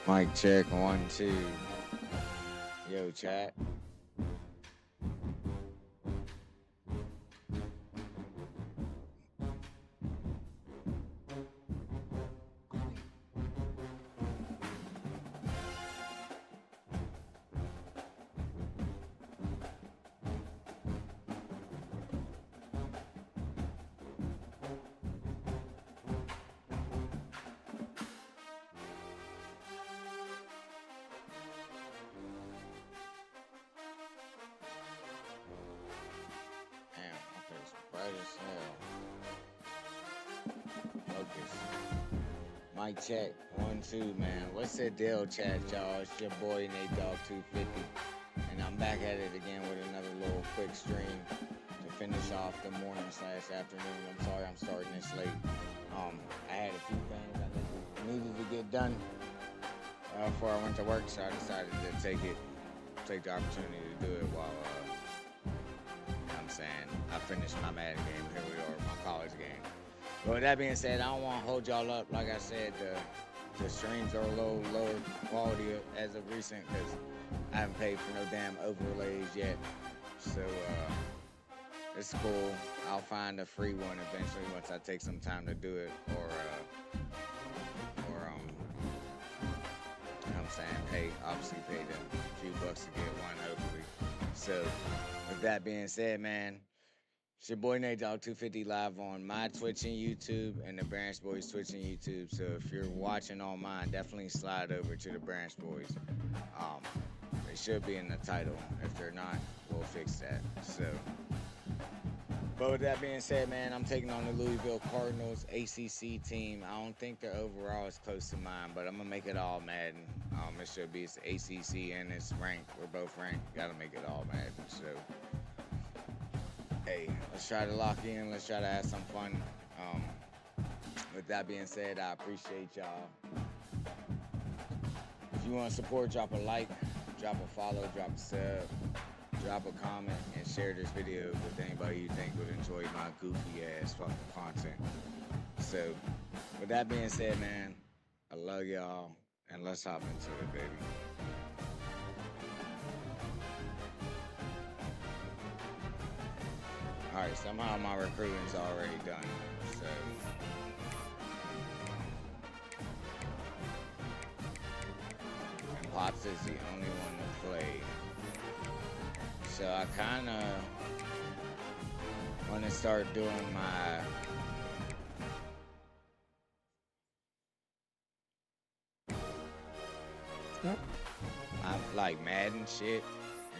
Mic check, 1, 2. Yo, chat. Damn, my face bright as hell. Focus. Mic check, 1, 2, man. What's the deal, chat, y'all? It's your boy Nate Dog 250, and I'm back at it again with another little quick stream to finish off the morning/afternoon. I'm sorry I'm starting this late. I had a few things I needed to get done before I went to work, so I decided to take the opportunity to do it while I'm saying I finished my Madden game. Here we are, my college game. But with that being said, I don't want to hold y'all up. Like I said, the streams are a little lower quality as of recent because I haven't paid for no damn overlays yet. So it's cool. I'll find a free one eventually once I take some time to do it, or you know what I'm saying, obviously pay them a few bucks to get one hopefully. So with that being said, man, it's your boy Nate Dog 250 live on my Twitch and YouTube and the Branch Boys Twitch and YouTube. So if you're watching on mine, definitely slide over to the Branch Boys. They should be in the title. If they're not, we'll fix that. So, but with that being said, man, I'm taking on the Louisville Cardinals ACC team. I don't think their overall is close to mine, but I'm gonna make it all Madden. It should be, it's ACC and it's ranked. We're both ranked. Gotta make it all Madden. So, hey, let's try to lock in. Let's try to have some fun. With that being said, I appreciate y'all. If you want to support, drop a like, drop a follow, drop a sub, drop a comment, and share this video with anybody you think would enjoy my goofy ass fucking content. So, with that being said, man, I love y'all, and let's hop into it, baby. Alright, somehow my recruiting's already done, so. And Pops is the only one to play. So I kinda wanna start doing my like Madden shit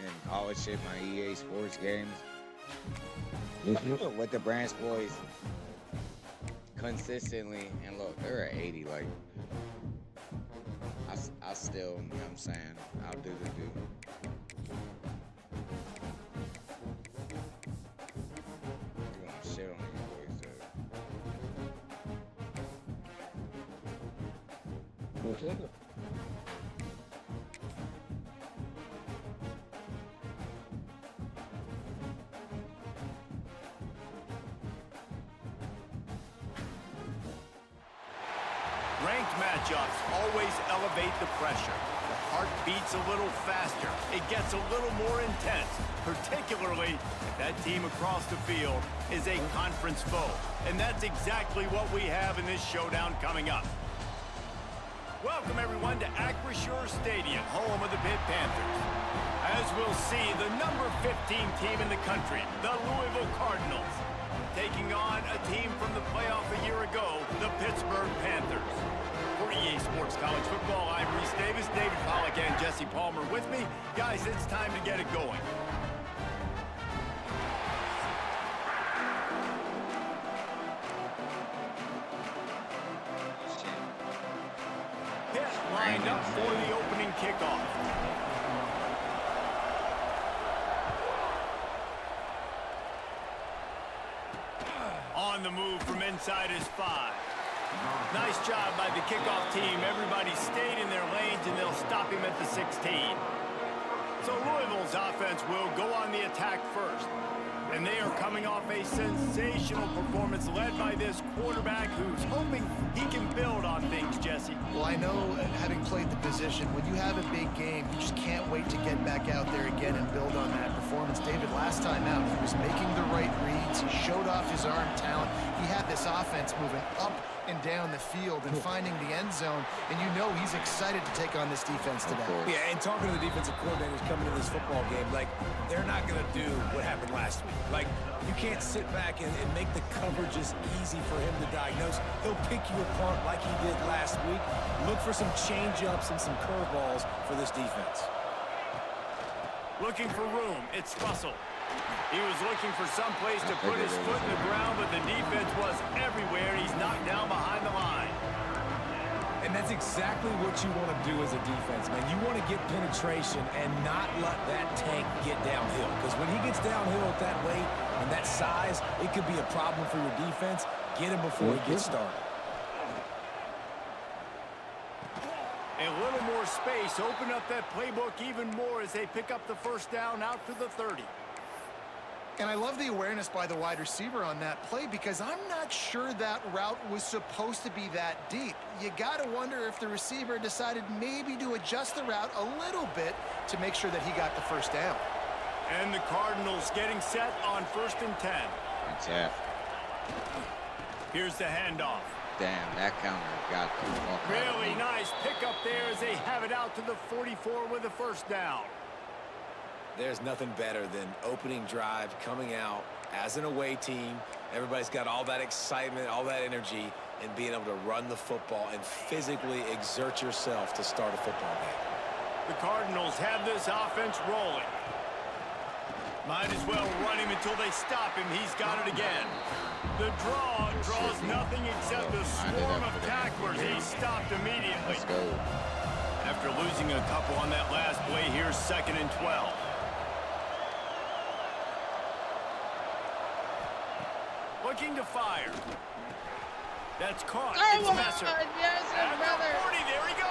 and college shit, my EA Sports games. With the Branch Boys consistently, and look, they're at 80. Like, I still, you know what I'm saying, I'll do the do. You're gonna shit on these boys, though. Ranked matchups always elevate the pressure. The heart beats a little faster. It gets a little more intense, particularly if that team across the field is a conference foe. And that's exactly what we have in this showdown coming up. Welcome, everyone, to Acrisure Stadium, home of the Pitt Panthers. As we'll see, the number 15 team in the country, the Louisville Cardinals, taking on a team from the playoff a year ago, the Pittsburgh Panthers. For EA Sports College Football, I'm Reese Davis, David Pollack, and Jesse Palmer with me. Guys, it's time to get it going. Pitt lined up for the opening kickoff. On the move from inside his 5. Nice job by the kickoff team. Everybody stayed in their lanes, and they'll stop him at the 16. So Louisville's offense will go on the attack first. And they are coming off a sensational performance led by this quarterback who's hoping he can build on things, Jesse. Well, I know, having played the position, when you have a big game, you just can't wait to get back out there again and build on that performance. David, last time out, he was making the right reads. He showed off his arm talent. He had this offense moving up and down the field and finding the end zone, and you know he's excited to take on this defense today. Yeah, and talking to the defensive coordinators coming to this football game, like, they're not going to do what happened last week. Like, you can't sit back and make the coverages easy for him to diagnose. He'll pick you apart like he did last week. Look for some change-ups and some curveballs for this defense. Looking for room, it's Russell. He was looking for some place to put his foot in the ground, but the defense was everywhere. He's knocked down behind the line. And that's exactly what you want to do as a defense, man. You want to get penetration and not let that tank get downhill. Because when he gets downhill at that weight and that size, it could be a problem for your defense. Get him before he gets started. A little more space. Open up that playbook even more as they pick up the first down out to the 30. And I love the awareness by the wide receiver on that play because I'm not sure that route was supposed to be that deep. You got to wonder if the receiver decided maybe to adjust the route a little bit to make sure that he got the first down. And the Cardinals getting set on 1st and 10. That's it. Here's the handoff. Damn, that counter got the fuck out of Really me. nice pickup there as they have it out to the 44 with a first down. There's nothing better than opening drive, coming out as an away team. Everybody's got all that excitement, all that energy, and being able to run the football and physically exert yourself to start a football game. The Cardinals have this offense rolling. Might as well run him until they stop him. He's got it again. The draw draws nothing except a swarm of tacklers. He's stopped immediately. Let's go. After losing a couple on that last play, here's 2nd and 12. Looking to fire. That's caught. It's Messer. Yes, At brother. the 40, there he goes.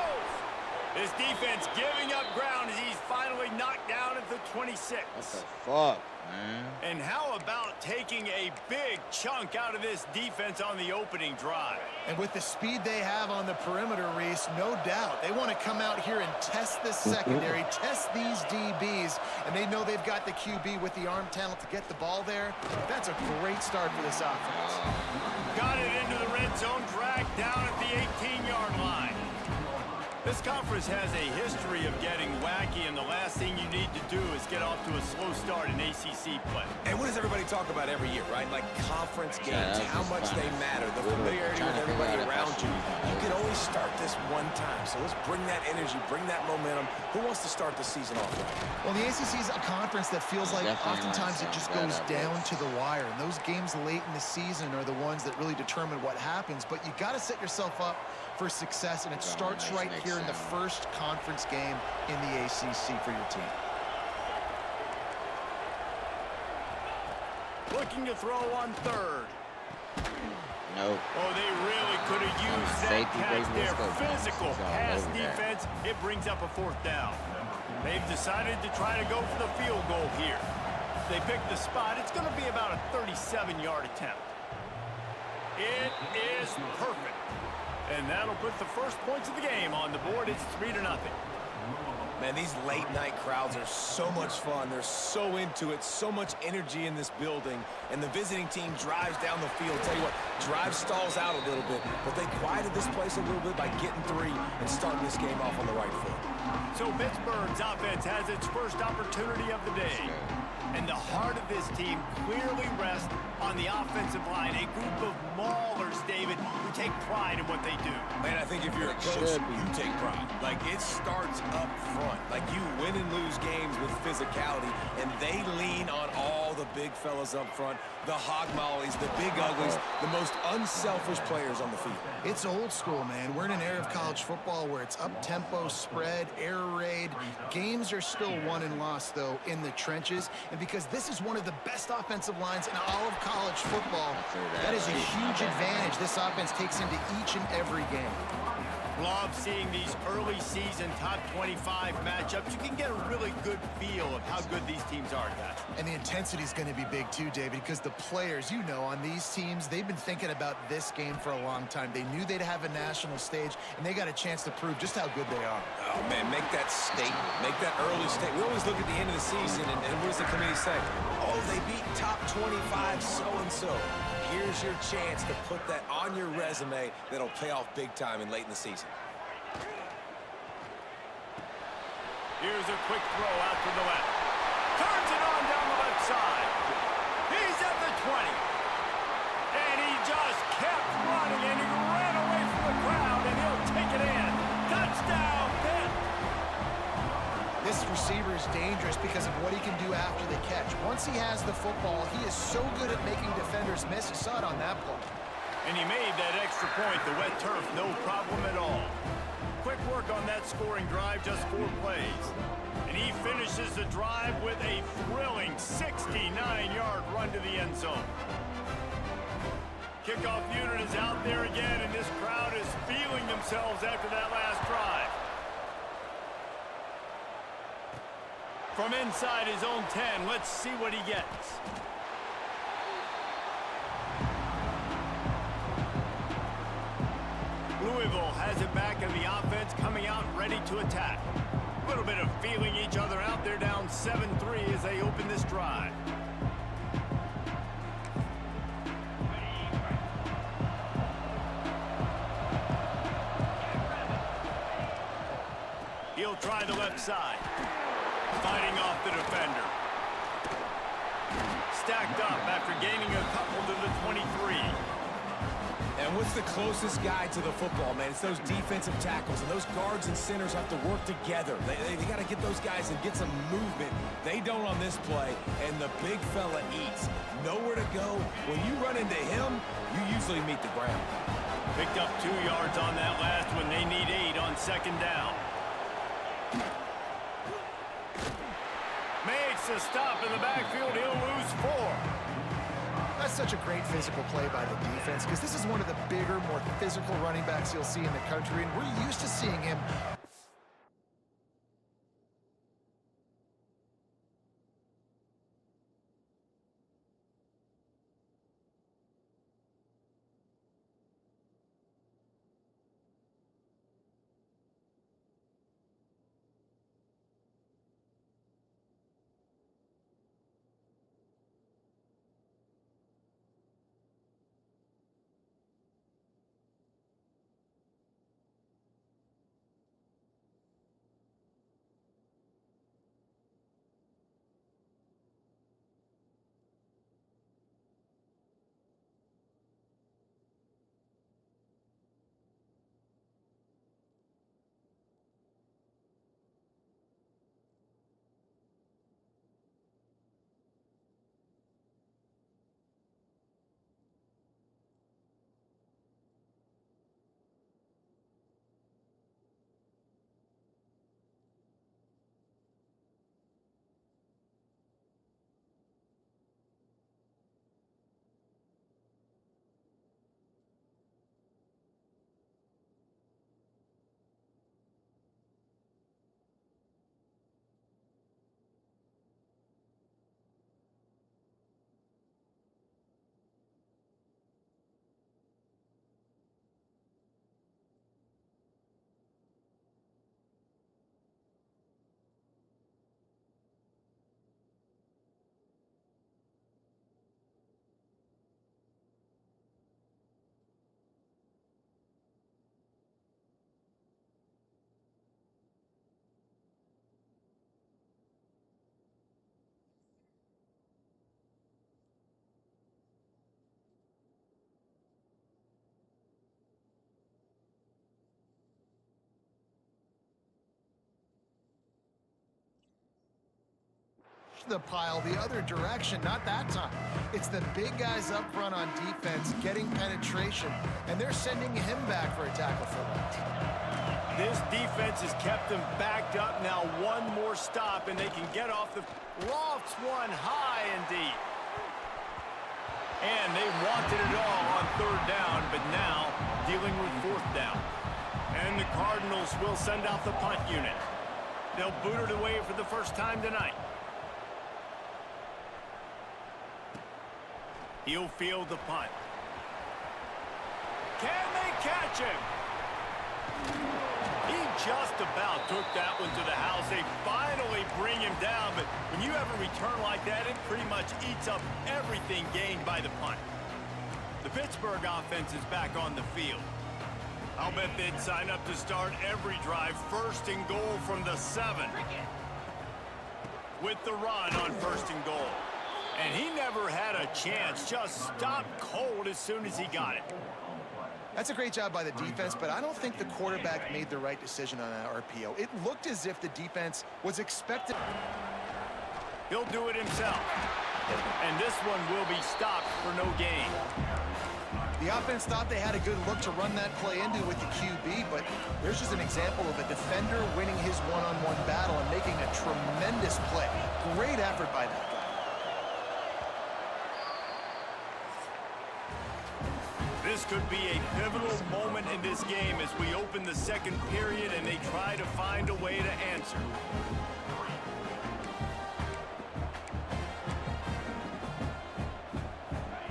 This defense giving up ground as he's finally knocked down at the 26. What the fuck, man? And how about taking a big chunk out of this defense on the opening drive? And with the speed they have on the perimeter, Reese, no doubt, they want to come out here and test this secondary, test these DBs, and they know they've got the QB with the arm talent to get the ball there. That's a great start for this offense. Got it into the red zone, dragged down at the 18-yard line. This conference has a history of getting wacky, and the last thing you need to do is get off to a slow start in ACC play. And what does everybody talk about every year, right? Like conference games, Yeah, how much they matter, the familiarity with everybody around you. You can only start this one time, so let's bring that energy, bring that momentum. Who wants to start the season off right? Well, the ACC is a conference that feels like oftentimes it just goes down to the wire. And those games late in the season are the ones that really determine what happens. But you got to set yourself up for success, and it starts right here in the first conference game in the ACC for your team. Looking to throw on 3rd. Nope. Oh, they really could have used that catch there. Physical pass defense. It brings up a 4th down. They've decided to try to go for the field goal here. They pick the spot. It's going to be about a 37-yard attempt. It is perfect. And that'll put the first points of the game on the board. It's 3-0. Man, these late-night crowds are so much fun. They're so into it, so much energy in this building. And the visiting team drives down the field. Tell you what, drive stalls out a little bit, but they quieted this place a little bit by getting 3 and starting this game off on the right foot. So Pittsburgh's offense has its first opportunity of the day. And the heart of this team clearly rests on the offensive line. A group of maulers, David, who take pride in what they do. Man, I think if you're a coach, you take pride. Like, it starts up front. Like, you win and lose games with physicality, and they lean on all the big fellas up front, the hog mollies, the big uglies, the most unselfish players on the field. It's old school, man. We're in an era of college football where it's up-tempo, spread, air raid. Games are still won and lost, though, in the trenches. And because this is one of the best offensive lines in all of college football, that is a huge advantage this offense takes into each and every game. Love seeing these early season top 25 matchups. You can get a really good feel of how good these teams are, guys. And the intensity is going to be big too, David, because the players, you know, on these teams, they've been thinking about this game for a long time. They knew they'd have a national stage, and they got a chance to prove just how good they are. Oh, man, make that statement. Make that early statement. We always look at the end of the season, and what does the committee say? Oh, they beat top 25 so-and-so. Here's your chance to put that on your resume that'll pay off big time and late in the season. Here's a quick throw out to the left. Turns it on down the left side. He's at the 20. And he just kept running, and he ran away from the crowd, and he'll take it in. Touchdown, Pitt! This receiver is dangerous because of what he can do after the catch. Once he has the football, he is so good at making defenders miss. You saw it on that play. And he made that extra point, the wet turf, no problem at all. Quick work on that scoring drive, just 4 plays. And he finishes the drive with a thrilling 69-yard run to the end zone. Kickoff unit is out there again, and this crowd is feeling themselves after that last drive. From inside his own 10, let's see what he gets. Louisville has it back, and the offense coming out ready to attack. A little bit of feeling each other out. They're down 7-3 as they open this drive. He'll try the left side. Fighting off the defender. Stacked up after gaining a couple to the 23. And what's the closest guy to the football, man? It's those defensive tackles, and those guards and centers have to work together. They got to get those guys and get some movement. They don't on this play, and the big fella eats. Nowhere to go. When you run into him, you usually meet the ground. Picked up 2 yards on that last one. They need 8 on second down. Makes a stop in the backfield. He'll lose 4. That's such a great physical play by the defense because this is one of the bigger, more physical running backs you'll see in the country, and we're used to seeing him. The pile the other direction, not that time. It's the big guys up front on defense getting penetration, and they're sending him back for a tackle for that. This defense has kept them backed up. Now one more stop, and they can get off the lofts one high and deep. And they wanted it all on third down, but now dealing with fourth down. And the Cardinals will send out the punt unit. They'll boot it away for the first time tonight. He'll field the punt. Can they catch him? He just about took that one to the house. They finally bring him down, but when you have a return like that, it pretty much eats up everything gained by the punt. The Pittsburgh offense is back on the field. I'll bet they'd sign up to start every drive first and goal from the 7. With the run on first and goal. And he never had a chance, just stopped cold as soon as he got it. That's a great job by the defense, but I don't think the quarterback made the right decision on that RPO. It looked as if the defense was expected. He'll do it himself. And this one will be stopped for no gain. The offense thought they had a good look to run that play into with the QB, but there's just an example of a defender winning his one-on-one battle and making a tremendous play. Great effort by that guy. This could be a pivotal moment in this game as we open the second period and they try to find a way to answer.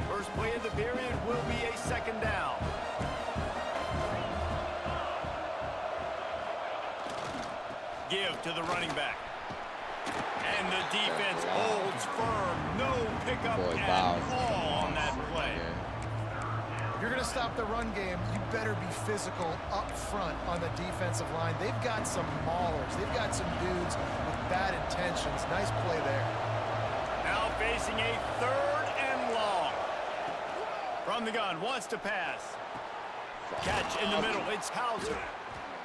First play of the period will be a second down. Give to the running back. And the defense holds firm. No pickup at all on that play. If you're going to stop the run game, you better be physical up front on the defensive line. They've got some maulers. They've got some dudes with bad intentions. Nice play there. Now facing a 3rd and long. From the gun, wants to pass. Catch in the middle, it's Hauser.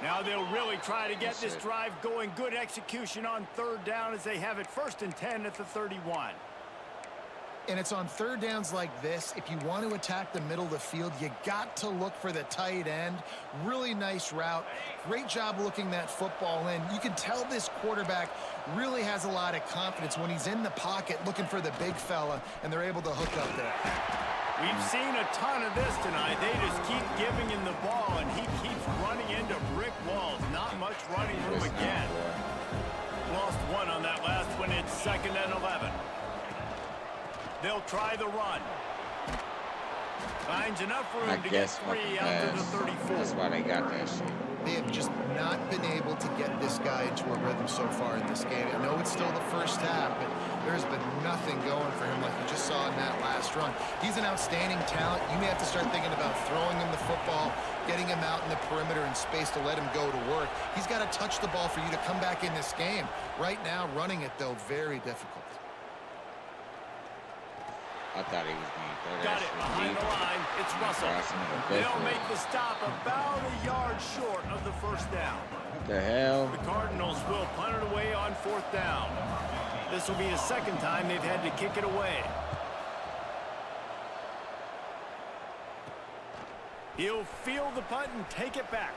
Now they'll really try to get this drive going. Good execution on 3rd down as they have it 1st and 10 at the 31. And it's on 3rd downs like this. If you want to attack the middle of the field, you got to look for the tight end. Really nice route. Great job looking that football in. You can tell this quarterback really has a lot of confidence when he's in the pocket looking for the big fella, and they're able to hook up there. We've seen a ton of this tonight. They just keep giving him the ball, and he keeps running into brick walls. Not much running room again. Lost one on that last one. It's 2nd and 11. They'll try the run. Finds enough room to get 3 out to the 34. That's why they got that shit. They have just not been able to get this guy into a rhythm so far in this game. I know it's still the first half, but there's been nothing going for him like you just saw in that last run. He's an outstanding talent. You may have to start thinking about throwing him the football, getting him out in the perimeter in space to let him go to work. He's got to touch the ball for you to come back in this game. Right now, running it, though, very difficult. I thought he was going to throw that. Got it behind the line. It's Russell. They'll make the stop about a yard short of the 1st down. What the hell? The Cardinals will punt it away on 4th down. This will be the 2nd time they've had to kick it away. He'll field the punt and take it back.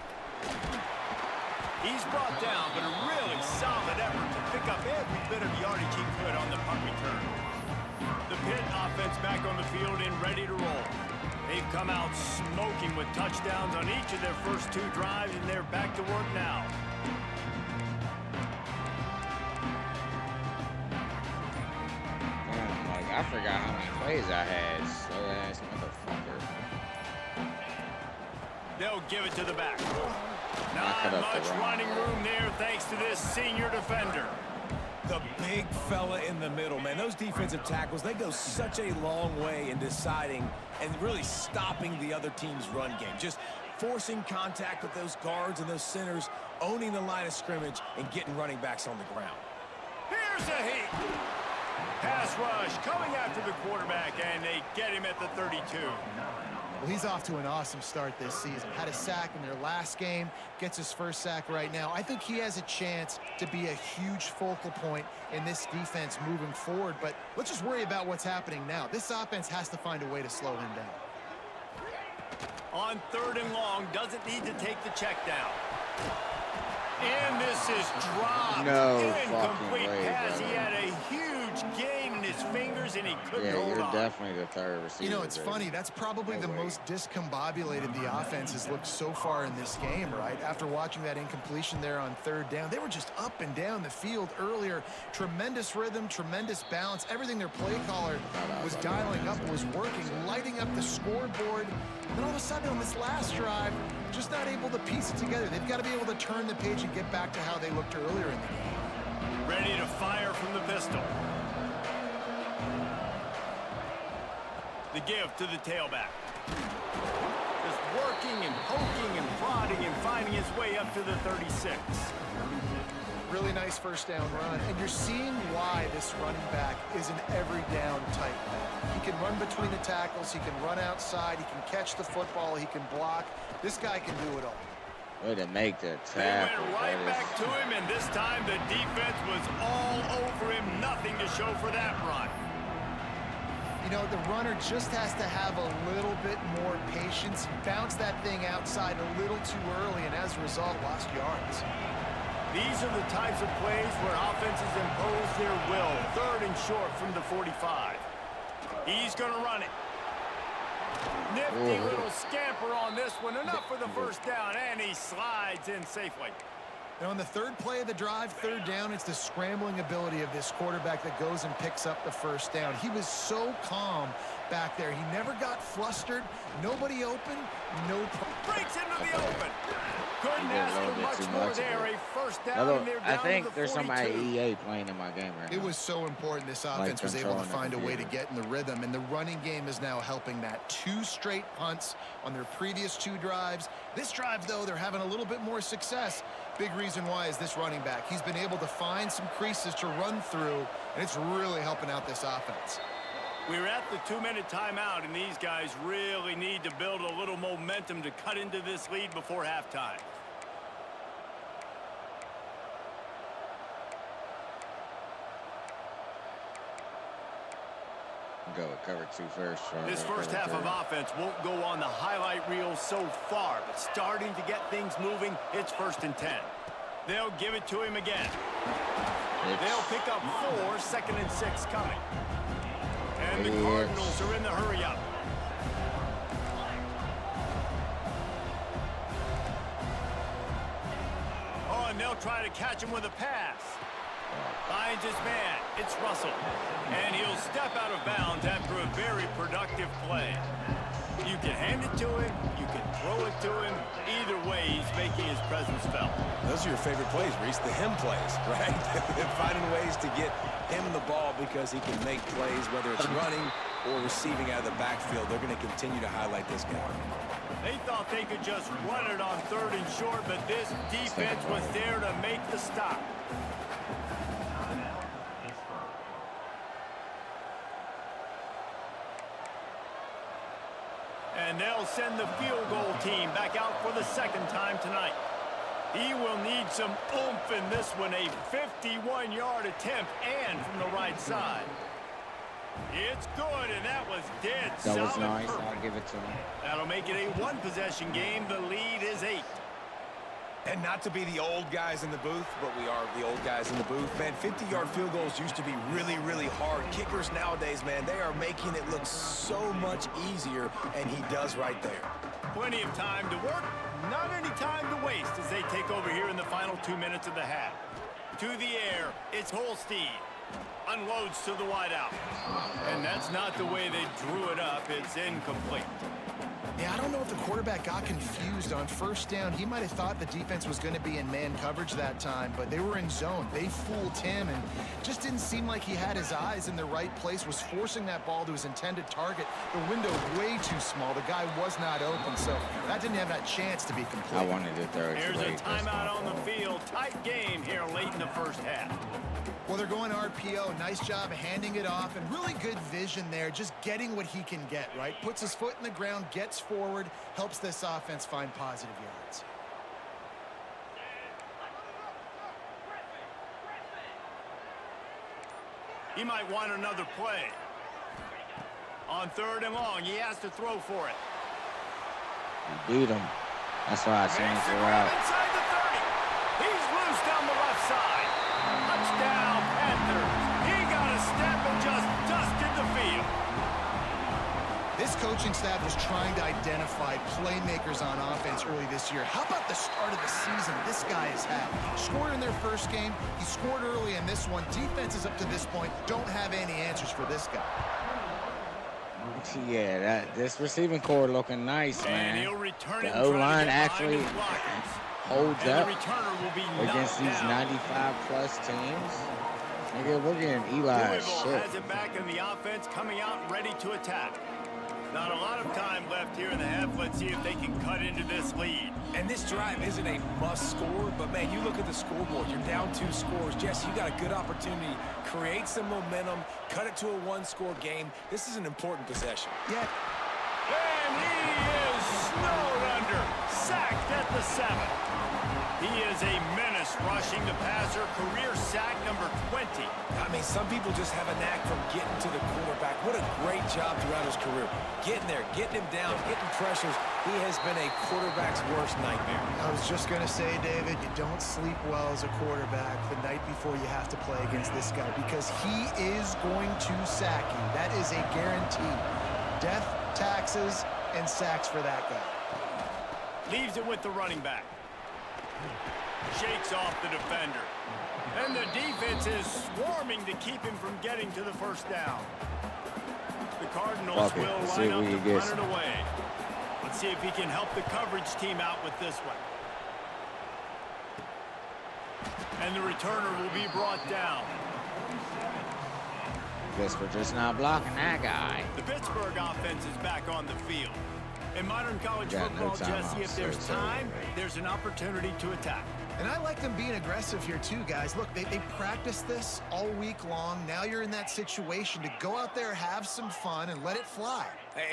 He's brought down, but a really solid effort to pick up every bit of yardage he could on the punt return. The Pitt offense back on the field and ready to roll. They've come out smoking with touchdowns on each of their first 2 drives, and they're back to work now. Damn, I forgot how many plays I had. Slow-ass motherfucker. They'll give it to the back. Not much running room there thanks to this senior defender. The big fella in the middle, man. Those defensive tackles, they go such a long way in deciding and really stopping the other team's run game. Just forcing contact with those guards and those centers, owning the line of scrimmage, and getting running backs on the ground. Here's a heat. Pass rush coming after the quarterback, and they get him at the 32. Well, he's off to an awesome start this season. Had a sack in their last game, gets his 1st sack right now. I think he has a chance to be a huge focal point in this defense moving forward, but let's just worry about what's happening now. This offense has to find a way to slow him down. On 3rd and long, doesn't need to take the check down. And this is dropped. No Incomplete fucking way, pass. bro. He had a huge much gain in his fingers, and he couldn't hold on. Yeah, you're definitely the third receiver. You know, it's funny. That's probably the most discombobulated the offense has looked so far in this game, right? After watching that incompletion there on third down, they were just up and down the field earlier. Tremendous rhythm, tremendous balance. Everything their play caller was dialing up was working, lighting up the scoreboard. And then all of a sudden on this last drive, just not able to piece it together. They've got to be able to turn the page and get back to how they looked earlier in the game. Ready to fire from the pistol. The give to the tailback. Just working and poking and prodding and finding his way up to the 36. Really nice first down run, and you're seeing why this running back is an every down type back. He can run between the tackles, he can run outside, he can catch the football, he can block. This guy can do it all. Way to make the tackle. They went right back to him, and this time the defense was all over him. Nothing to show for that run. You know, the runner just has to have a little bit more patience, bounce that thing outside a little too early, and as a result, lost yards. These are the types of plays where offenses impose their will. Third and short from the 45. He's going to run it. Nifty little scamper on this one. Enough for the first down, and he slides in safely. Now on the third play of the drive, third down, it's the scrambling ability of this quarterback that goes and picks up the first down. He was so calm back there. He never got flustered. Nobody open. No problem. Breaks into the open. Couldn't ask for much more there. A first down, and they're down I think to the there's 42. somebody EA playing in my game right now. It was so important this offense was able to find a way to get in the rhythm, and the running game is now helping that. 2 straight punts on their previous 2 drives. This drive, though, they're having a little bit more success. Big reason why is this running back. He's been able to find some creases to run through, and it's really helping out this offense. We're at the 2-minute timeout, and these guys really need to build a little momentum to cut into this lead before halftime. Go with cover 2 first. This first half of offense won't go on the highlight reel so far, but starting to get things moving, it's 1st and 10. They'll give it to him again. They'll pick up 4, 2nd and 6 coming. And the Cardinals are in the hurry-up. Oh, and they'll try to catch him with a pass. Finds his man. It's Russell. And he'll step out of bounds after a very productive play. You can hand it to him. You can throw it to him. Either way, he's making his presence felt. Those are your favorite plays, Reese, the him plays, right? Finding ways to get him the ball because he can make plays, whether it's running or receiving out of the backfield. They're going to continue to highlight this guy. They thought they could just run it on 3rd and short, but this defense was there to make the stop. And they'll send the field goal team back out for the 2nd time tonight. He will need some oomph in this one, a 51-yard attempt and from the right side. It's good, and that was dead solid. That was nice. Perfect. I'll give it to him. That'll make it a 1-possession game. The lead is 8. And not to be the old guys in the booth, but we are the old guys in the booth. Man, 50-yard field goals used to be really, really hard. Kickers nowadays, man, they are making it look so much easier, and he does right there. Plenty of time to work, not any time to waste as they take over here in the final 2 minutes of the half. To the air, it's Holstein. Unloads to the wideout. And that's not the way they drew it up. It's incomplete. Yeah, I don't know if the quarterback got confused on 1st down. He might have thought the defense was going to be in man coverage that time, but they were in zone. They fooled him and just didn't seem like he had his eyes in the right place, was forcing that ball to his intended target. The window way too small. The guy was not open, so that didn't have that chance to be complete. I wanted to throw it. Here's a timeout on the field. Tight game here late in the first half. Well, they're going RPO. Nice job handing it off, and really good vision there, just getting what he can get, right? Puts his foot in the ground, gets forward, helps this offense find positive yards. He might want another play. On 3rd and long, he has to throw for it. He beat him. That's why I changed the route. Inside the 30. He's loose down the left side. Touchdown, Panthers. He got a step coaching staff is trying to identify playmakers on offense early this year. How about the start of the season this guy has had? Scored in their first game. He scored early in this one. Defenses up to this point don't have any answers for this guy. Yeah, this receiving core looking nice, man. The O-line actually holds up against these 95-plus teams. Nigga, we're getting Eli's shit. Has it back in the offense, coming out ready to attack. Not a lot of time left here in the half. Let's see if they can cut into this lead. And this drive isn't a must score, but man, you look at the scoreboard, you're down 2 scores. Jesse, you got a good opportunity. Create some momentum, cut it to a 1-score game. This is an important possession. Yeah. And he is snowed under. Sacked at the 7. He is a menace rushing the passer. Career sack number 20. I mean, some people just have a knack for getting to the quarterback. What a great job throughout his career. Getting there, getting him down, getting pressures. He has been a quarterback's worst nightmare. I was just going to say, David, you don't sleep well as a quarterback the night before you have to play against this guy because he is going to sack you. That is a guarantee. Death, taxes, and sacks for that guy. Leaves it with the running back. Shakes off the defender. And the defense is swarming to keep him from getting to the first down. The Cardinals will line up to run it away. Let's see if he can help the coverage team out with this one. And the returner will be brought down. Guess we're just not blocking that guy. The Pittsburgh offense is back on the field. In modern college football, Jesse, if there's time, there's an opportunity to attack. And I like them being aggressive here too, guys. Look, they practice this all week long. Now you're in that situation to go out there, have some fun, and let it fly.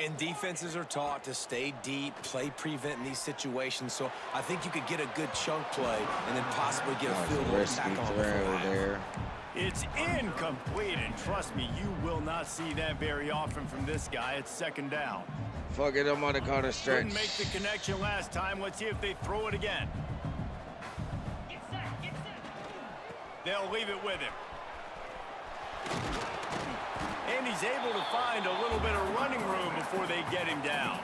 And defenses are taught to stay deep, play prevent in these situations. So I think you could get a good chunk play and then possibly get a field goal attack on the there. It's incomplete, and trust me, you will not see that very often from this guy. It's second down. Fuck it, I'm on the corner stretch. Couldn't make the connection last time. Let's see if they throw it again. They'll leave it with him. And he's able to find a little bit of running room before they get him down.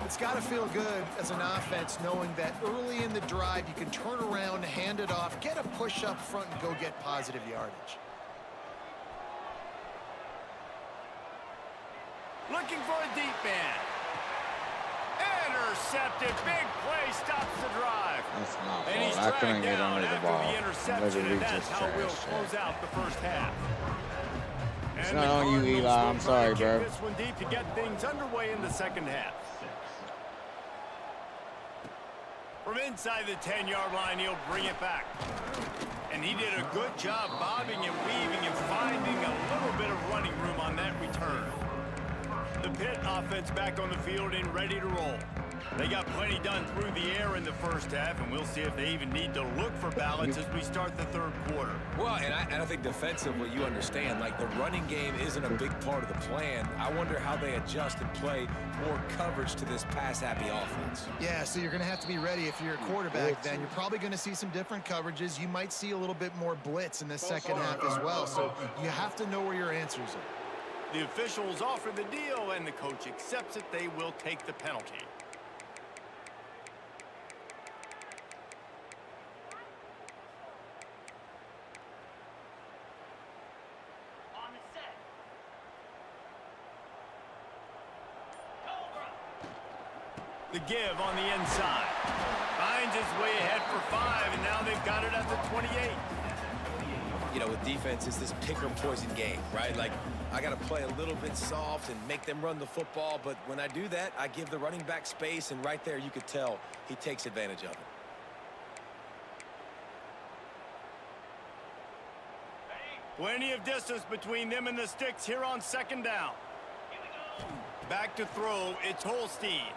It's got to feel good as an offense knowing that early in the drive you can turn around, hand it off, get a push up front, and go get positive yardage. Looking for a deep man. Intercepted. Big play stops the drive. That's not and he's I couldn't dragged get down under the after ball. the interception, and that's how we'll close out the first half. It's and not on you, Eli. I'm sorry, bro. This one deep to get things underway in the second half. From inside the 10-yard line, he'll bring it back. And he did a good job bobbing and weaving and finding a little bit of running room on that return. The Pitt offense back on the field and ready to roll. They got plenty done through the air in the first half, and we'll see if they even need to look for balance as we start the third quarter. Well, and I think defensively, you understand, like the running game isn't a big part of the plan. I wonder how they adjust and play more coverage to this pass-happy offense. Yeah, so you're going to have to be ready if you're a quarterback then. You're probably going to see some different coverages. You might see a little bit more blitz in the second half as well, so you have to know where your answers are. The officials offer the deal, and the coach accepts it. They will take the penalty. On the set. The give on the inside. Finds his way ahead for 5, and now they've got it at the 28. You know, with defense, it's this pick or poison game, right? Like, I got to play a little bit soft and make them run the football, but when I do that, I give the running back space, and right there you could tell he takes advantage of it. Plenty of distance between them and the sticks here on second down. Back to throw, it's Holstein.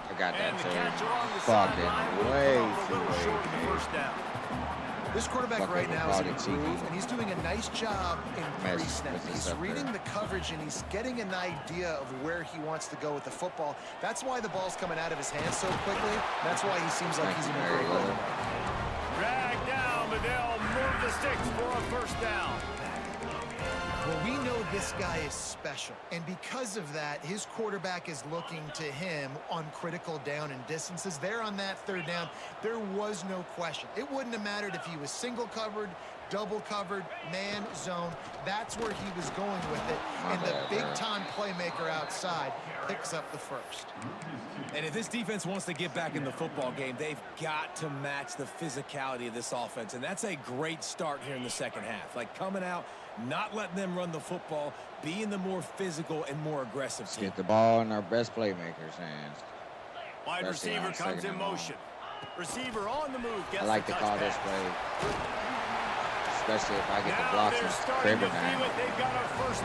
I got that And the too. catcher on the Fucking sideline will way come up a too little short late, of the dude. first down. This quarterback Fucking right now is an Bobby improve, Cheeky. and he's doing a nice job in Mess pre-snap. with this He's up reading there. the coverage, and he's getting an idea of where he wants to go with the football. That's why the ball's coming out of his hands so quickly. That's why he seems like he's in a great rhythm. Dragged down, but they'll move the sticks for a first down. Well, we know this guy is special, and because of that, his quarterback is looking to him on critical down and distances. There on that third down, there was no question. It wouldn't have mattered if he was single covered, double covered, man, zone. That's where he was going with it, and the big-time playmaker outside picks up the first. And if this defense wants to get back in the football game, they've got to match the physicality of this offense, and that's a great start here in the second half. Like coming out, not letting them run the football, being the more physical and more aggressive team. Get the ball in our best playmakers' hands. Wide receiver comes in motion. Receiver on the move. I like to call this play, especially if I get the blocks and cribber now.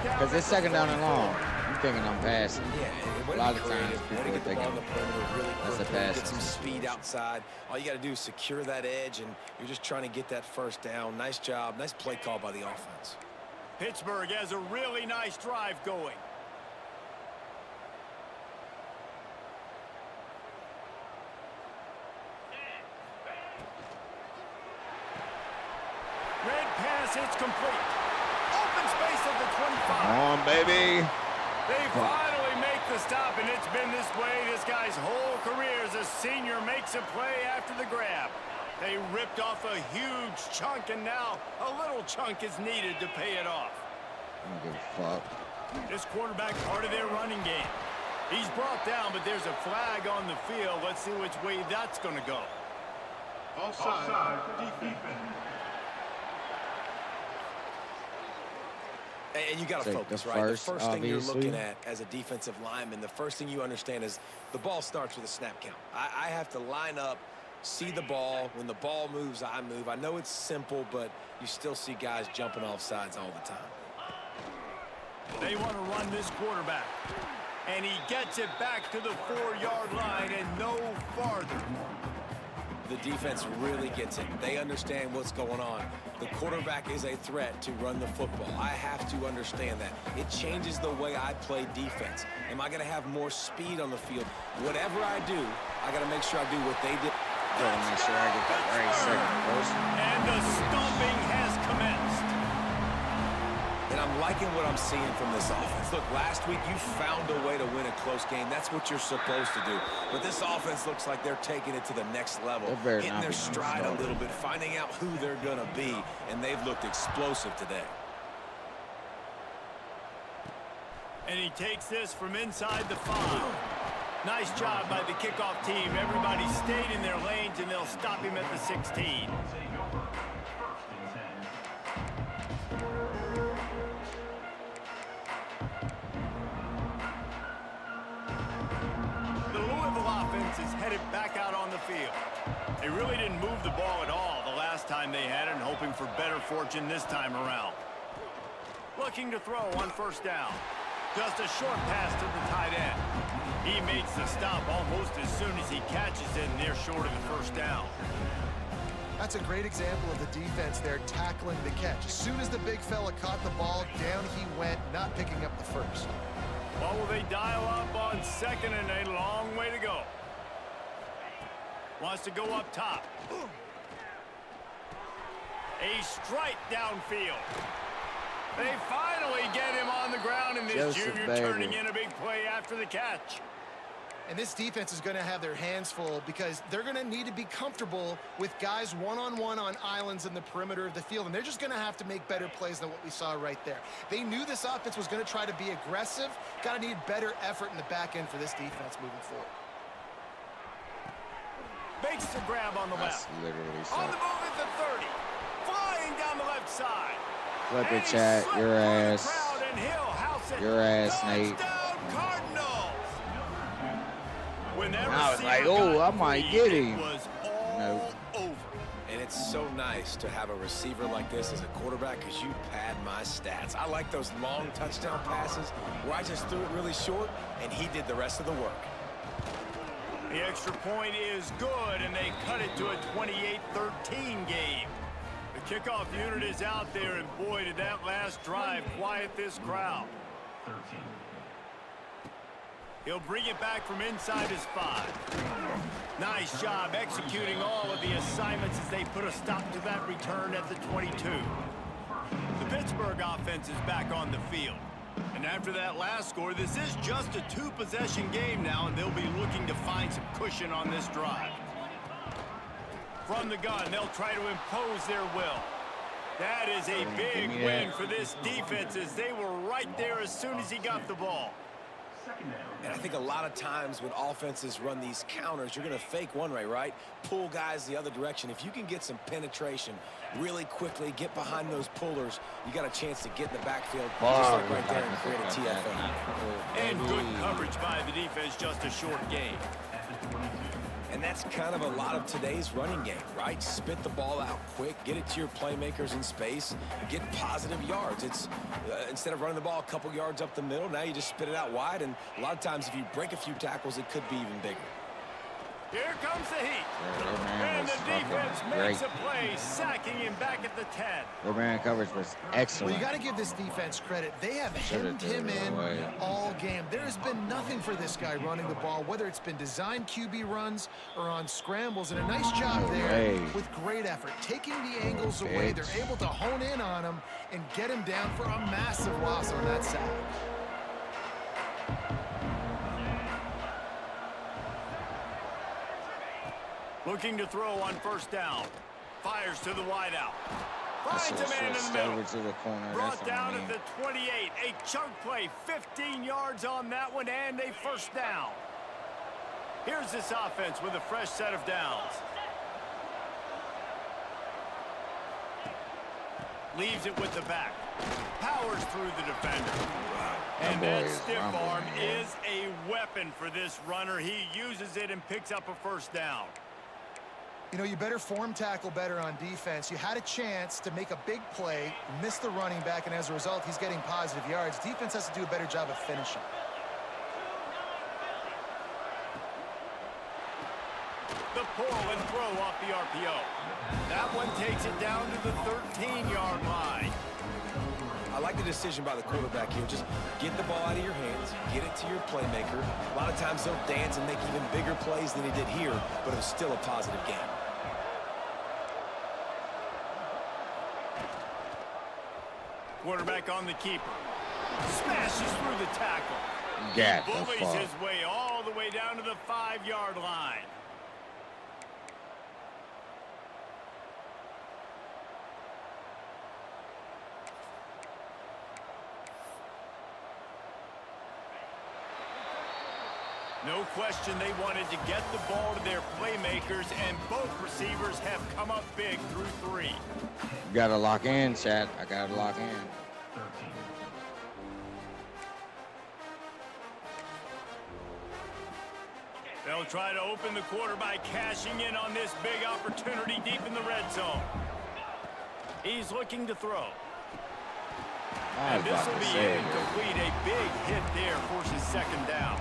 Because it's second down and long. I'm thinking I'm passing. Yeah, a lot of times people to are get the ball thinking on the perimeter really that's a quickly, pass. get some speed outside. All you got to do is secure that edge, and you're just trying to get that first down. Nice job. Nice play call by the offense. Pittsburgh has a really nice drive going. Red pass, it's complete. Open space at the 25. Come on, baby. They finally make the stop, and it's been this way this guy's whole career as a senior makes a play after the grab. They ripped off a huge chunk, and now a little chunk is needed to pay it off. I don't give a fuck. This quarterback part of their running game. He's brought down, but there's a flag on the field. Let's see which way that's going to go. Offside, defense. And you got to focus, right? The first thing you're looking at as a defensive lineman, the first thing you understand is the ball starts with a snap count. I have to line up, see the ball. When the ball moves, I move. I know it's simple, but you still see guys jumping off sides all the time. They want to run this quarterback. And he gets it back to the 4-yard line and no farther. The defense really gets it. They understand what's going on. The quarterback is a threat to run the football. I have to understand that. It changes the way I play defense. Am I going to have more speed on the field? Whatever I do, I got to make sure I do what they did. Gotta make sure I get that right second first. And the stomping has commenced. And I'm liking what I'm seeing from this offense. Look, last week you found a way to win a close game. That's what you're supposed to do. But this offense looks like they're taking it to the next level, hitting their stride a little bit, finding out who they're going to be, and they've looked explosive today. And he takes this from inside the 5. Nice job by the kickoff team. Everybody stayed in their lanes, and they'll stop him at the 16. The Louisville offense is headed back out on the field. They really didn't move the ball at all the last time they had it, and hoping for better fortune this time around. Looking to throw on first down. Just a short pass to the tight end. He makes the stop almost as soon as he catches it, and they're short of the first down. That's a great example of the defense there tackling the catch. As soon as the big fella caught the ball, down he went, not picking up the first. Well, will they dial up on second and a long way to go? Wants to go up top. A strike downfield. They finally get him on the ground, and this junior turning in a big play after the catch. And this defense is going to have their hands full because they're going to need to be comfortable with guys one-on-one on islands in the perimeter of the field, and they're just going to have to make better plays than what we saw right there. They knew this offense was going to try to be aggressive. Got to need better effort in the back end for this defense moving forward. Makes the grab on the left. Literally so. On the move at the 30. Flying down the left side. Flip it, chat. Your ass. Your ass, Nate. I was like, oh, I might get him. Nope. And it's so nice to have a receiver like this as a quarterback because you pad my stats. I like those long touchdown passes where I just threw it really short and he did the rest of the work. The extra point is good, and they cut it to a 28-13 game. The kickoff unit is out there, and boy, did that last drive quiet this crowd. 13. He'll bring it back from inside his 5. Nice job executing all of the assignments as they put a stop to that return at the 22. The Pittsburgh offense is back on the field. And after that last score, this is just a two-possession game now, and they'll be looking to find some cushion on this drive. From the gun, they'll try to impose their will. That is a big win for this defense, as they were right there as soon as he got the ball. And I think a lot of times when offenses run these counters, you're going to fake one way, right? Pull guys the other direction. If you can get some penetration really quickly, get behind those pullers, you got a chance to get in the backfield, just like right there, and create a TFL. And good coverage by the defense, just a short gain. And that's kind of a lot of today's running game, right? Spit the ball out quick, get it to your playmakers in space, get positive yards. It's instead of running the ball a couple yards up the middle, now you just spit it out wide, and a lot of times if you break a few tackles, it could be even bigger. Here comes the heat. And the defense makes a play, sacking him back at the 10. The man coverage was excellent. Well, you got to give this defense credit. They have hemmed him in all game. There has been nothing for this guy running the ball, whether it's been designed QB runs or on scrambles. And a nice job there with great effort. Taking the angles away, they're able to hone in on him and get him down for a massive loss on that sack. Looking to throw on first down. Fires to the wideout. Finds a man in the middle. To the corner. Brought down at the 28. A chunk play. 15 yards on that one and a first down. Here's this offense with a fresh set of downs. Leaves it with the back. Powers through the defender. And that stiff arm is a weapon for this runner. He uses it and picks up a first down. You know, you better form tackle better on defense. You had a chance to make a big play, miss the running back, and as a result, he's getting positive yards. Defense has to do a better job of finishing. The pull and throw off the RPO. That one takes it down to the 13-yard line. I like the decision by the quarterback here. Just get the ball out of your hands, get it to your playmaker. A lot of times they'll dance and make even bigger plays than he did here, but it was still a positive game. Quarterback on the keeper. Smashes through the tackle. Bullies his way all the way down to the 5-yard line. No question they wanted to get the ball to their playmakers, and both receivers have come up big through 3. You gotta lock in, Chad. I gotta lock in. They'll try to open the quarter by cashing in on this big opportunity deep in the red zone. He's looking to throw. And this will be incomplete. A big hit there forces second down.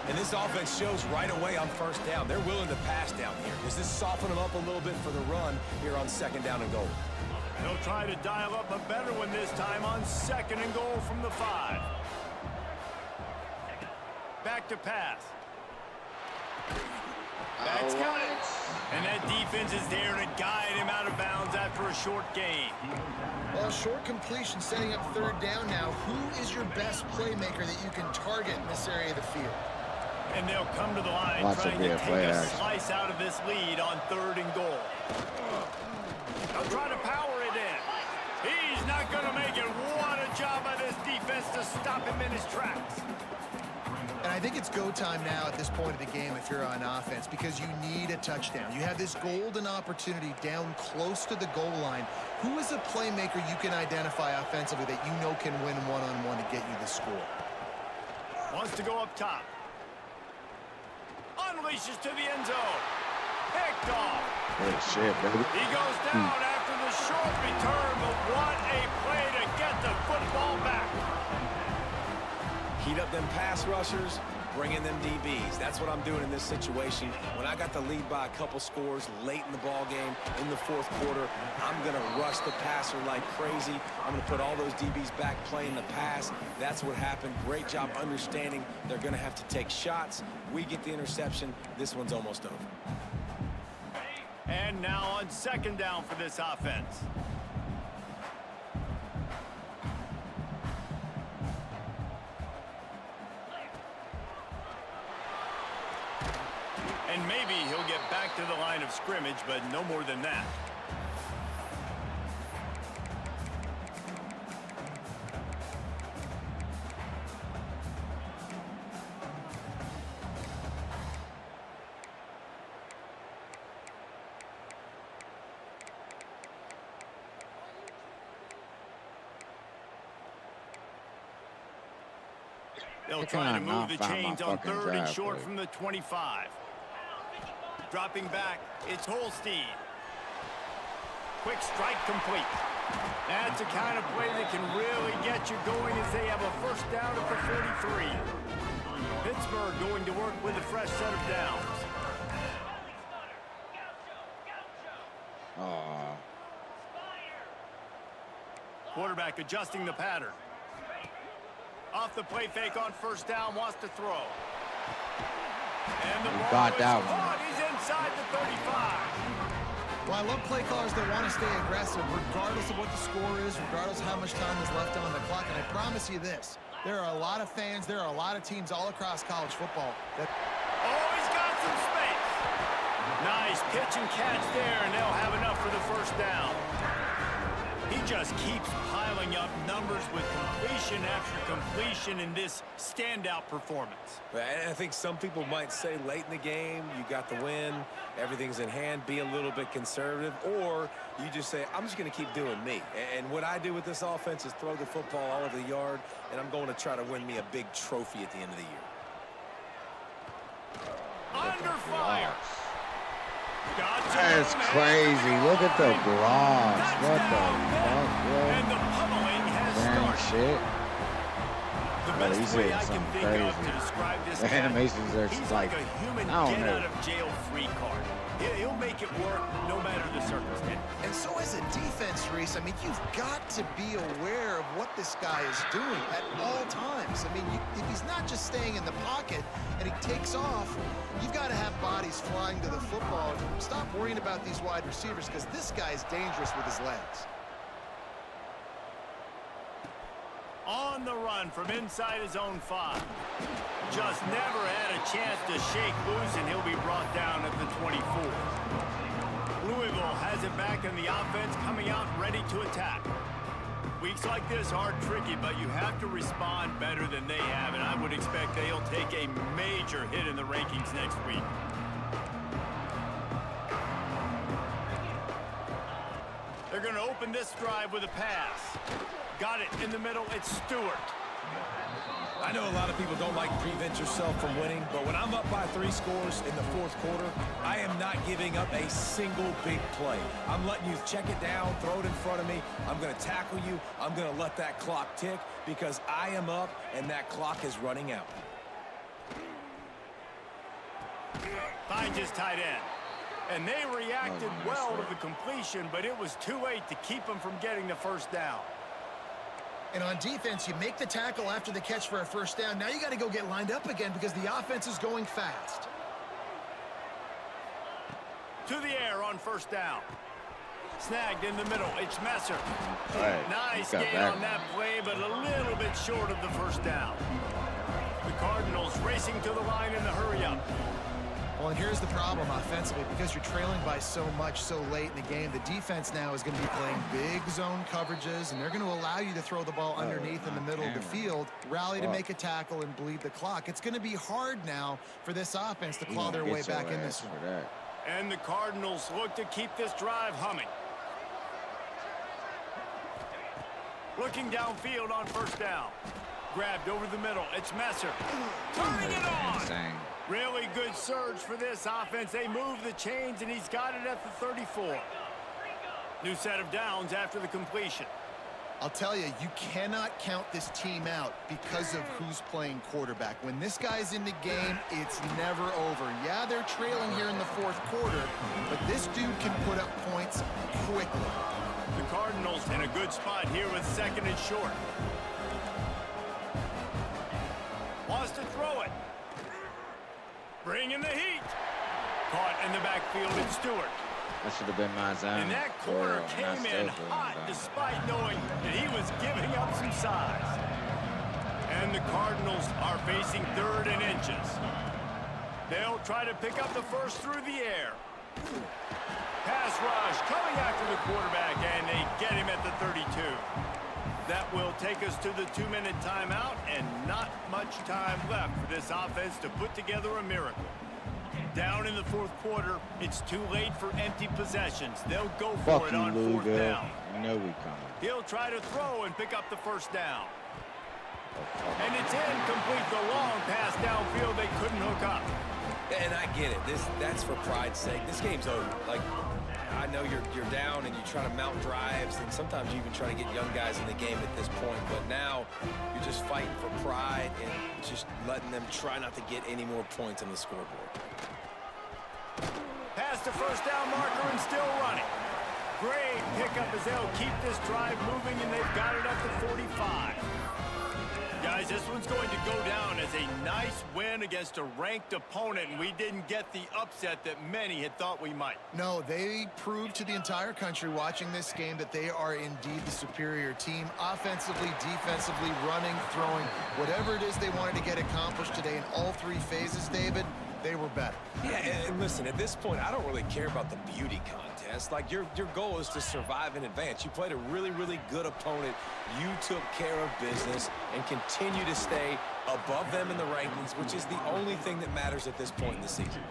And this offense shows right away on first down. They're willing to pass down here. Does this soften them up a little bit for the run here on second down and goal? They'll try to dial up a better one this time on second and goal from the 5. Back to pass. That's got it. And that defense is there to guide him out of bounds after a short gain. Well, short completion setting up third down now. Who is your best playmaker that you can target in this area of the field? And they'll come to the line trying to take a slice out of this lead on third and goal. They'll try to power it in. He's not going to make it. What a job by this defense to stop him in his tracks. And I think it's go time now at this point of the game if you're on offense, because you need a touchdown. You have this golden opportunity down close to the goal line. Who is a playmaker you can identify offensively that you know can win one-on-one to get you the score? Wants to go up top. Unleashes to the end zone. Picked off. Good shit, baby. He goes down after the short return, but what a play to get the football back. Heat up them pass rushers, bring in them DBs. That's what I'm doing in this situation. When I got the lead by a couple scores late in the ball game, in the fourth quarter, I'm going to rush the passer like crazy. I'm going to put all those DBs back playing the pass. That's what happened. Great job understanding they're going to have to take shots. We get the interception. This one's almost over. And now on second down for this offense. And maybe he'll get back to the line of scrimmage, but no more than that. They'll try to move the chains on 3rd and short from the 25. Dropping back, it's Holstein. Quick strike complete. That's the kind of play that can really get you going as they have a first down at the 43. Pittsburgh going to work with a fresh set of downs. Quarterback adjusting the pattern. Off the play fake on first down, wants to throw. And the ball is caught. He's inside the 35. Well, I love play callers that want to stay aggressive regardless of what the score is, regardless of how much time is left on the clock. And I promise you this, there are a lot of fans, there are a lot of teams all across college football that... Oh, he's got some space. Nice pitch and catch there, and they'll have enough for the first down. He just keeps piling up numbers with completion after completion in this standout performance. And I think some people might say late in the game, you got the win, everything's in hand, be a little bit conservative, or you just say, I'm just going to keep doing me. And what I do with this offense is throw the football all over the yard, and I'm going to try to win me a big trophy at the end of the year. Under fire. That's crazy. Look at the blocks. What the fuck, bro? And the pummeling has started. Shit. The best way I can think of to describe this the guy, animations are he's like a human I don't know. get-out-of-jail-free card. He'll make it work no matter the circumstance. And so as a defense, Reese, I mean, you've got to be aware of what this guy is doing at all times. I mean, if he's not just staying in the pocket and he takes off, you've got to have bodies flying to the football. Stop worrying about these wide receivers because this guy's dangerous with his legs. On the run from inside his own 5. Just never had a chance to shake loose, and he'll be brought down at the 24. Louisville has it back, and the offense coming out ready to attack. Weeks like this are tricky, but you have to respond better than they have, and I would expect they'll take a major hit in the rankings next week. They're going to open this drive with a pass. Got it in the middle. It's Stewart. I know a lot of people don't like prevent yourself from winning, but when I'm up by 3 scores in the 4th quarter, I am not giving up a single big play. I'm letting you check it down, throw it in front of me. I'm going to tackle you. I'm going to let that clock tick because I am up and that clock is running out. Finds his tight end. And they reacted well to the completion, but it was too late to keep them from getting the first down. And on defense, you make the tackle after the catch for a first down. Now you got to go get lined up again because the offense is going fast. To the air on first down. Snagged in the middle. It's Messer. Right. Nice gain on that play, but a little bit short of the first down. The Cardinals racing to the line in the hurry-up. Well, and here's the problem offensively. Because you're trailing by so much so late in the game, the defense now is going to be playing big zone coverages, and they're going to allow you to throw the ball underneath in the middle of the field, rally to make a tackle, and bleed the clock. It's going to be hard now for this offense to claw their way back in this one. And the Cardinals look to keep this drive humming. Looking downfield on first down. Grabbed over the middle. It's Messer. Turning it on. Really good surge for this offense. They move the chains, and he's got it at the 34. New set of downs after the completion. I'll tell you, you cannot count this team out because of who's playing quarterback. When this guy's in the game, it's never over. Yeah, they're trailing here in the 4th quarter, but this dude can put up points quickly. The Cardinals in a good spot here with 2nd and short. Wants to throw it. Bringing the heat. Caught in the backfield, it's Stewart. That should have been my zone. And that corner came in hot despite knowing that he was giving up some size. And the Cardinals are facing 3rd and inches. They'll try to pick up the first through the air. Pass rush coming after the quarterback, and they get him at the 32. That will take us to the 2-minute timeout, and not much time left for this offense to put together a miracle. Down in the fourth quarter, it's too late for empty possessions. They'll go for it on fourth down. You know we coming. He'll try to throw and pick up the first down. And it's incomplete. The long pass downfield, they couldn't hook up. And I get it. That's for pride's sake. This game's over. Like, I know you're down and you try to mount drives, and sometimes you even try to get young guys in the game at this point. But now you're just fighting for pride and just letting them try not to get any more points on the scoreboard. Past the first down marker and still running. Great pickup as they'll keep this drive moving, and they've got it up to 45. Guys, this one's going to go down as a nice win against a ranked opponent, and we didn't get the upset that many had thought we might. No, they proved to the entire country watching this game that they are indeed the superior team. Offensively, defensively, running, throwing, whatever it is they wanted to get accomplished today in all three phases, David, they were better. Yeah, and listen, at this point, I don't really care about the beauty contest. Like, your goal is to survive and advance. You played a really, really good opponent. You took care of business and continue to stay above them in the rankings, which is the only thing that matters at this point in the season.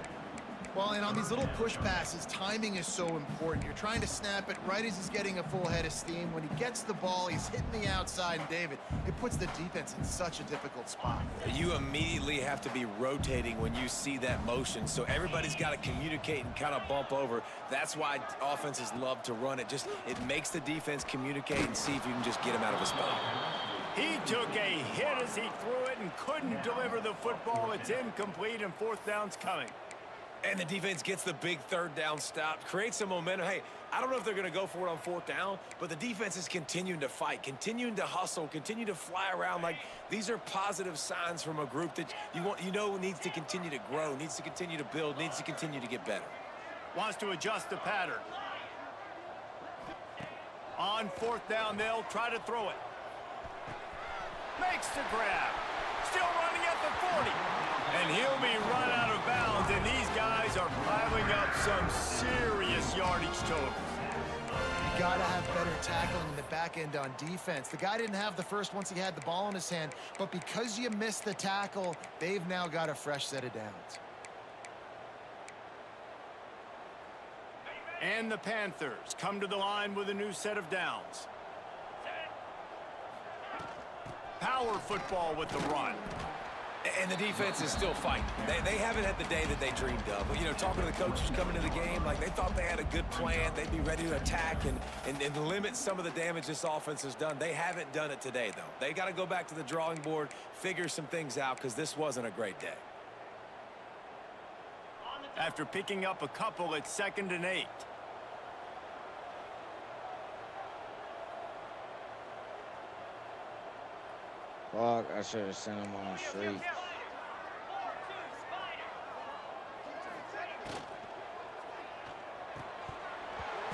Well, and on these little push passes, timing is so important. You're trying to snap it right as he's getting a full head of steam. When he gets the ball, he's hitting the outside, and David, it puts the defense in such a difficult spot. You immediately have to be rotating when you see that motion, so everybody's got to communicate and kind of bump over. That's why offenses love to run it. It makes the defense communicate and see if you can just get him out of a spot. He took a hit as he threw it and couldn't deliver the football. It's incomplete, and fourth down's coming. And the defense gets the big third down stop, creates some momentum. Hey, I don't know if they're going to go for it on fourth down, but the defense is continuing to fight, continuing to hustle, continue to fly around. Like, these are positive signs from a group that you know needs to continue to grow, needs to continue to build, needs to continue to get better. Wants to adjust the pattern. On fourth down, they'll try to throw it. Makes the grab. Still running at the 40. And he'll be run out of bounds, and these guys are piling up some serious yardage totals. You got to have better tackling in the back end on defense. The guy didn't have the first once he had the ball in his hand, but because you missed the tackle, they've now got a fresh set of downs. And the Panthers come to the line with a new set of downs. Power football with the run. And the defense is still fighting. They haven't had the day that they dreamed of. You know, talking to the coaches coming into the game, like, they thought they had a good plan. They'd be ready to attack and limit some of the damage this offense has done. They haven't done it today, though. They got to go back to the drawing board, figure some things out, because this wasn't a great day. After picking up a couple at 2nd and 8. Fuck, I should have sent him on the street.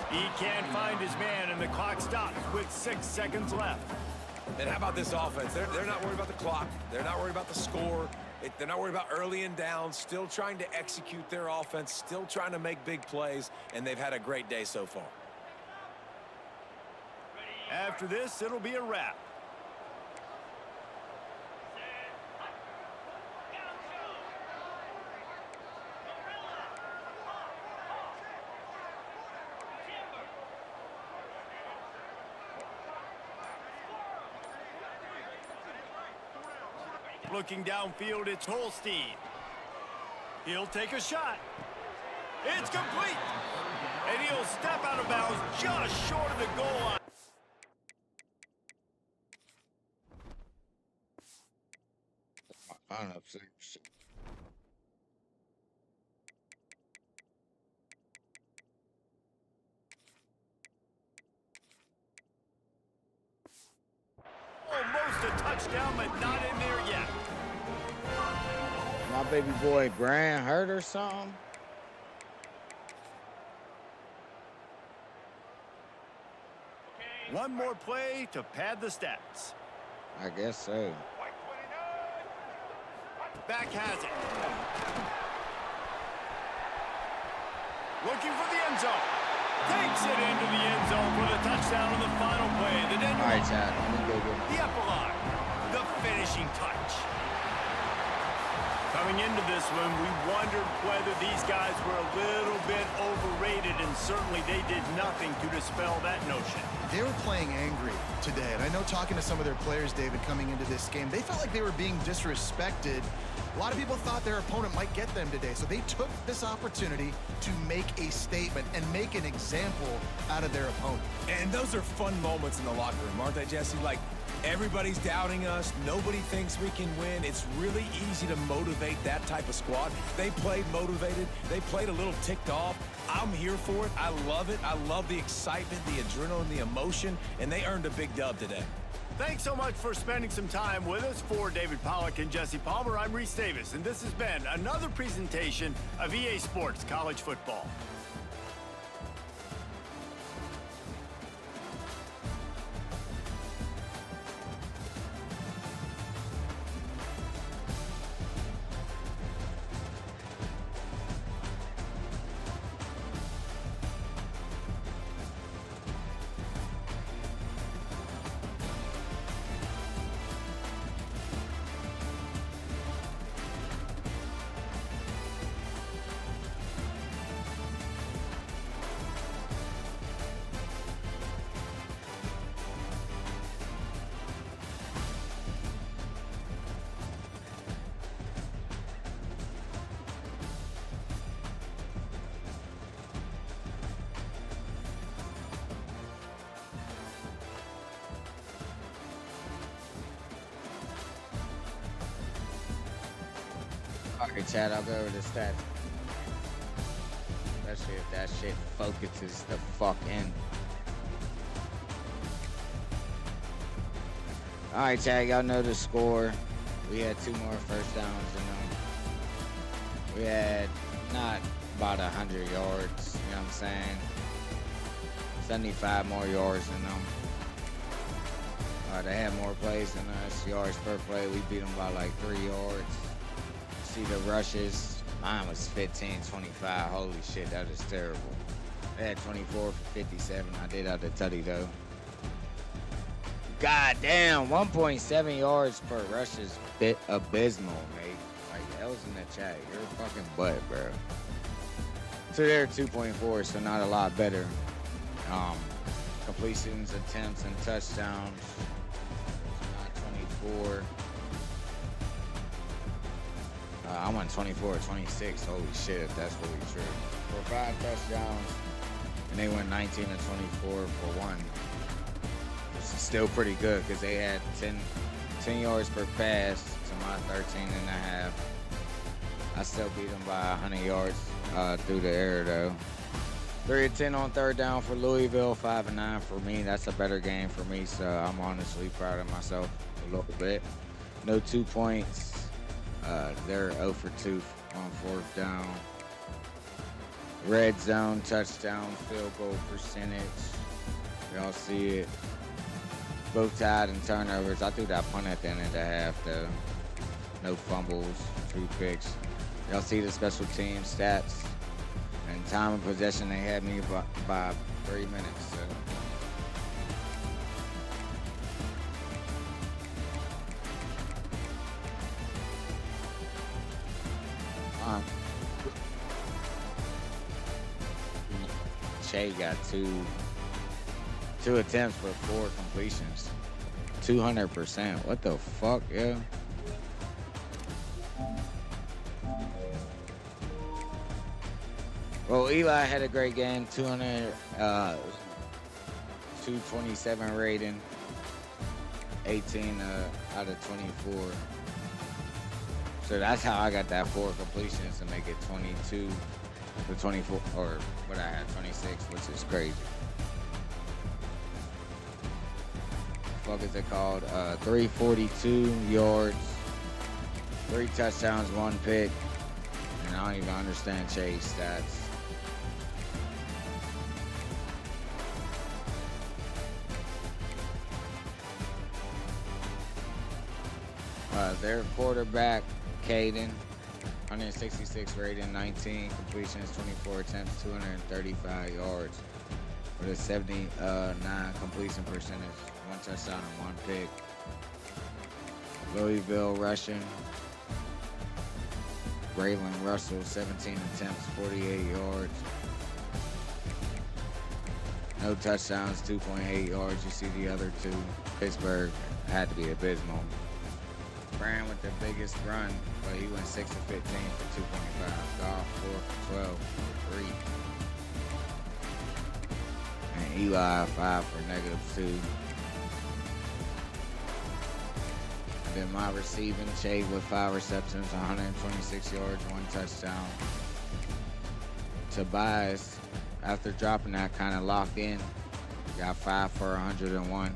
He can't find his man, and the clock stops with 6 seconds left. And how about this offense? They're not worried about the clock. They're not worried about the score. They're not worried about early and down. Still trying to execute their offense. Still trying to make big plays, and they've had a great day so far. After this, it'll be a wrap. Looking downfield, it's Holstein. He'll take a shot. It's complete. And he'll step out of bounds just short of the goal line. I'm upset. Almost a touchdown, but not in there yet. My baby boy Brian hurt or something? One more play to pad the stats. I guess so. Back has it. Looking for the end zone. Takes it into the end zone for the touchdown on the final play. The All right, Chad. Let me go get The epilogue. The finishing touch. Coming into this one, we wondered whether these guys were a little bit overrated, and certainly they did nothing to dispel that notion. They were playing angry today, and I know talking to some of their players, David, coming into this game, they felt like they were being disrespected. A lot of people thought their opponent might get them today, so they took this opportunity to make a statement and make an example out of their opponent. And those are fun moments in the locker room, aren't they, Jesse? Like, everybody's doubting us. Nobody thinks we can win. It's really easy to motivate that type of squad. They played motivated. They played a little ticked off. I'm here for it. I love it. I love the excitement, the adrenaline, the emotion, and they earned a big dub today. Thanks so much for spending some time with us. For David Pollack and Jesse Palmer, I'm Reese Davis, and this has been another presentation of EA Sports College Football. Okay, Chad, I'll go over the stats. Especially if that shit focuses the fuck in. Alright, Chad, y'all know the score. We had 2 more first downs than them. We had not about 100 yards, you know what I'm saying? 75 more yards than them. They had more plays than us, yards per play. We beat them by like 3 yards. See the rushes, mine was 15, 25. Holy shit, that is terrible. They had 24 for 57. I did have the tutty though. God damn, 1.7 yards per rush is abysmal, mate. Like, that was in the chat. You're a fucking butt, bro. So they're 2.4, so not a lot better. Completions, attempts, and touchdowns. Not 24. I went 24 or 26. Holy shit, if that's really true. For 5 touchdowns, and they went 19 to 24 for 1. Which is still pretty good because they had 10 yards per pass to my 13 and a half. I still beat them by 100 yards through the air though. 3 of 10 on third down for Louisville, 5 of 9 for me. That's a better game for me, so I'm honestly proud of myself a little bit. No 2 points. They're 0 for 2 on 4th down. Red zone, touchdown, field goal percentage. Y'all see it. Both tied in turnovers. I threw that punt at the end of the half, though. No fumbles, 2 picks. Y'all see the special team stats. And time of possession, they had me by 3 minutes. So. Shea got two attempts for 4 completions. 200%. What the fuck, yeah? Well, Eli had a great game. 227 rating. 18 out of 24. So that's how I got that 4 completions to make it 22 to 24, or what I had, 26, which is crazy. What is it called? 342 yards, 3 touchdowns, 1 pick, and I don't even understand Chase stats. Their quarterback, Caden, 166 rating, 19 completions, 24 attempts, 235 yards with a 79 completion percentage, 1 touchdown and 1 pick. Louisville rushing. Braylon Russell, 17 attempts, 48 yards. No touchdowns, 2.8 yards. You see the other two. Pittsburgh had to be abysmal. Brand with the biggest run, but he went 6 of 15 for 2.5. Goff, 4 for 12 for 3. And Eli, 5 for -2. And then my receiving, Shade with 5 receptions, 126 yards, 1 touchdown. Tobias, after dropping that, kind of locked in. Got 5 for 101.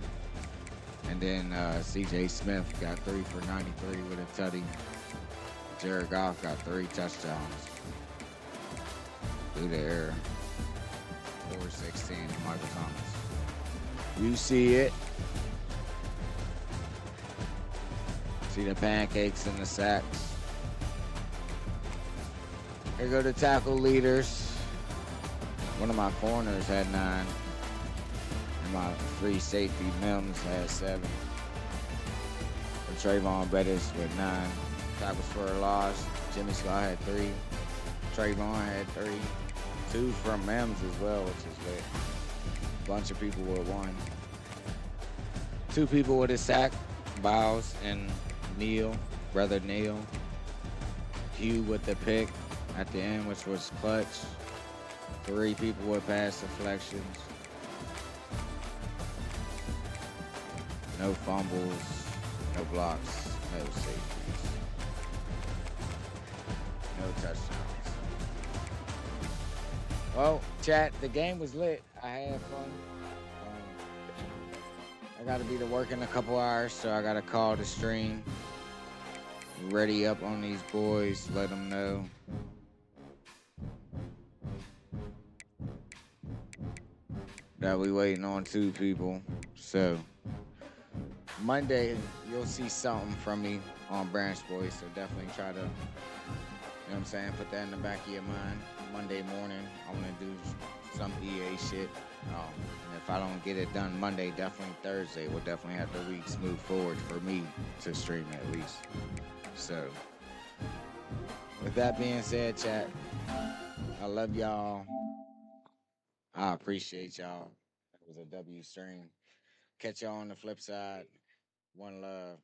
And then C.J. Smith got 3 for 93 with a tutty. Jared Goff got 3 touchdowns through the air. 416, Michael Thomas. You see it. See the pancakes and the sacks. Here go the tackle leaders. One of my corners had 9. And my free safety, Mims, had 7. And Trayvon Bettis with 9. Tackles for a loss. Jimmy Scott had 3. Trayvon had 3. 2 from Mims as well, which is lit. Bunch of people with 1. 2 people with a sack. Biles and Neal, brother Neal. Hugh with the pick at the end, which was clutch. 3 people with pass deflections. No fumbles, no blocks, no safeties. No touchdowns. Well, chat, the game was lit. I had fun. I got to be to work in a couple hours, so I got to call the stream. Ready up on these boys, let them know. That we waiting on 2 people. So Monday, you'll see something from me on Branch Boys, so definitely try to, you know what I'm saying, put that in the back of your mind. Monday morning, I'm going to do some EA shit. And if I don't get it done Monday, definitely Thursday. We'll definitely have the weeks move forward for me to stream at least. So, with that being said, chat, I love y'all. I appreciate y'all. It was a W stream. Catch y'all on the flip side. One love.